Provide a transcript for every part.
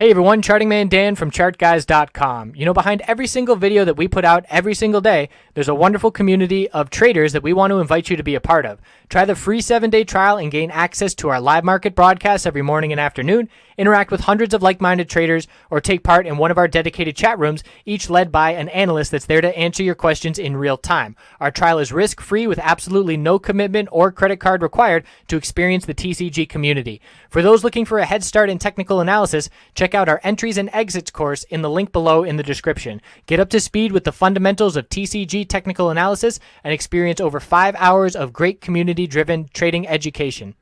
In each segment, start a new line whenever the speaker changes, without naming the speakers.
Hey everyone, Charting Man Dan from ChartGuys.com. You know, behind every single video that we put out every single day, there's a wonderful community of traders that we want to invite you to be a part of. Try the free 7-day trial and gain access to our live market broadcasts every morning and afternoon, interact with hundreds of like-minded traders, or take part in one of our dedicated chat rooms, each led by an analyst that's there to answer your questions in real time. Our trial is risk-free with absolutely no commitment or credit card required to experience the TCG community. For those looking for a head start in technical analysis, check out our entries and exits course in the link below in the description. Get up to speed with the fundamentals of TCG technical analysis and experience over 5 hours of great community-driven trading education.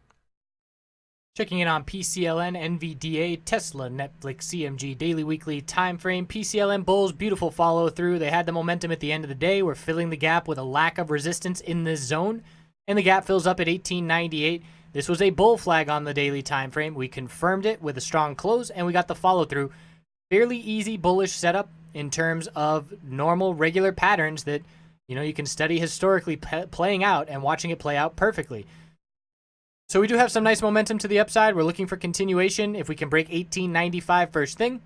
Checking in on PCLN NVDA TSLA Netflix CMG daily weekly time frame. PCLN bulls, beautiful follow through. They had the momentum at the end of the day. We're filling the gap with a lack of resistance in this zone, and the gap fills up at 1898. This was a bull flag on the daily time frame. We confirmed it with a strong close, and we got the follow through. Fairly easy bullish setup in terms of normal regular patterns that you can study historically playing out and watching it play out perfectly. So we do have some nice momentum to the upside. We're looking for continuation. If we can break 1895 first thing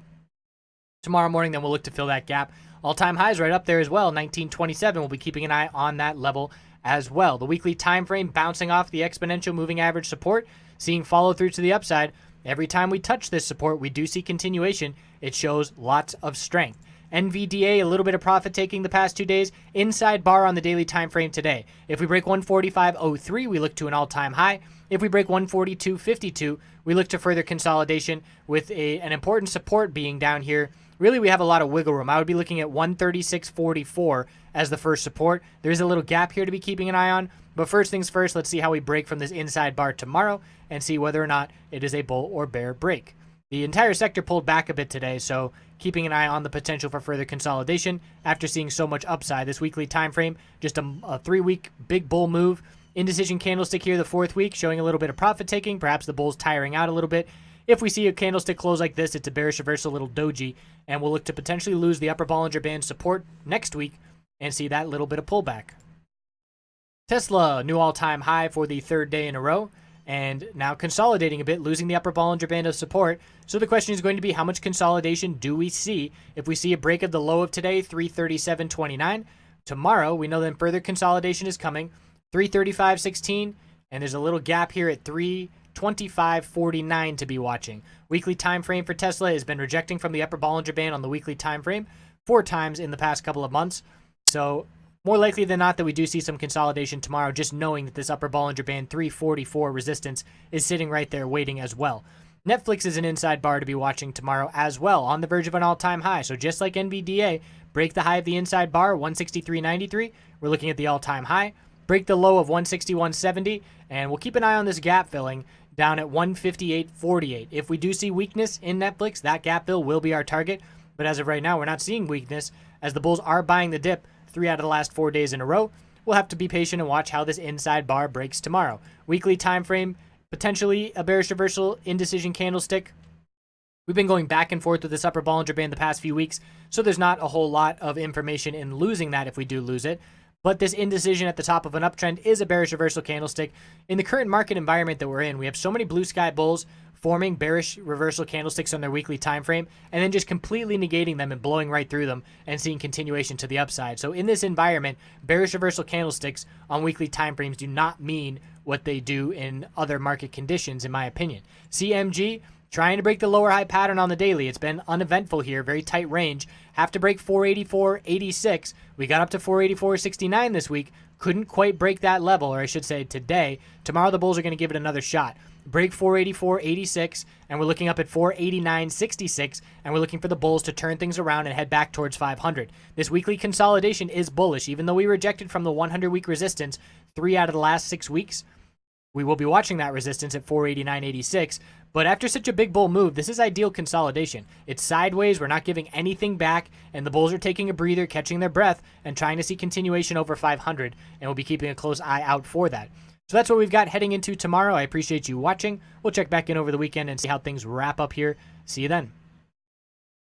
tomorrow morning, then we'll look to fill that gap. All-time highs right up there as well. 1927. We'll be keeping an eye on that level as well. The weekly time frame bouncing off the exponential moving average support, seeing follow through to the upside. Every time we touch this support, we do see continuation. It shows lots of strength. NVDA, a little bit of profit taking the past 2 days. Inside bar on the daily time frame today. If we break 145.03, we look to an all-time high. If we break 142.52, we look to further consolidation with an important support being down here. Really, we have a lot of wiggle room. I would be looking at 136.44 as the first support. There's a little gap here to be keeping an eye on. But first things first, let's see how we break from this inside bar tomorrow and see whether or not it is a bull or bear break. The entire sector pulled back a bit today, so keeping an eye on the potential for further consolidation after seeing so much upside. This weekly time frame, just a 3-week big bull move. Indecision candlestick here the 4th week, showing a little bit of profit taking. Perhaps the bull's tiring out a little bit. If we see a candlestick close like this, it's a bearish reversal, little doji, and we'll look to potentially lose the upper Bollinger Band support next week and see that little bit of pullback. Tesla, new all-time high for the 3rd day in a row, and now consolidating a bit, losing the upper Bollinger Band of support. So the question is going to be, how much consolidation do we see? If we see a break of the low of today, 337.29, tomorrow we know then further consolidation is coming, 335.16, and there's a little gap here at 325.49 to be watching. Weekly time frame for Tesla has been rejecting from the upper Bollinger Band on the weekly time frame 4 times in the past couple of months. So more likely than not that we do see some consolidation tomorrow, just knowing that this upper Bollinger Band 344 resistance is sitting right there waiting as well. Netflix is an inside bar to be watching tomorrow as well, on the verge of an all-time high. So just like NVDA, break the high of the inside bar, 163.93. We're looking at the all-time high. Break the low of 161.70, and we'll keep an eye on this gap filling down at 158.48. If we do see weakness in Netflix, that gap fill will be our target. But as of right now, we're not seeing weakness, as the bulls are buying the dip 3 out of the last 4 days in a row. We'll have to be patient and watch how this inside bar breaks tomorrow. Weekly time frame, potentially a bearish reversal indecision candlestick. We've been going back and forth with this upper Bollinger Band the past few weeks, so there's not a whole lot of information in losing that if we do lose it. But this indecision at the top of an uptrend is a bearish reversal candlestick. In the current market environment that we're in, we have so many blue sky bulls forming bearish reversal candlesticks on their weekly time frame and then just completely negating them and blowing right through them and seeing continuation to the upside. So in this environment, bearish reversal candlesticks on weekly time frames do not mean what they do in other market conditions, in my opinion. CMG trying to break the lower high pattern on the daily. It's been uneventful here, very tight range. Have to break 484.86. We got up to 484.69 this week. Couldn't quite break that level, or I should say today. Tomorrow the bulls are going to give it another shot. Break 484.86, and we're looking up at 489.66, and we're looking for the bulls to turn things around and head back towards 500. This weekly consolidation is bullish. Even though we rejected from the 100-week resistance 3 out of the last 6 weeks, we will be watching that resistance at 489.86. But after such a big bull move, this is ideal consolidation. It's sideways, we're not giving anything back, and the bulls are taking a breather, catching their breath, and trying to see continuation over 500, and we'll be keeping a close eye out for that. So that's what we've got heading into tomorrow. I appreciate you watching. We'll check back in over the weekend and see how things wrap up here. See you then.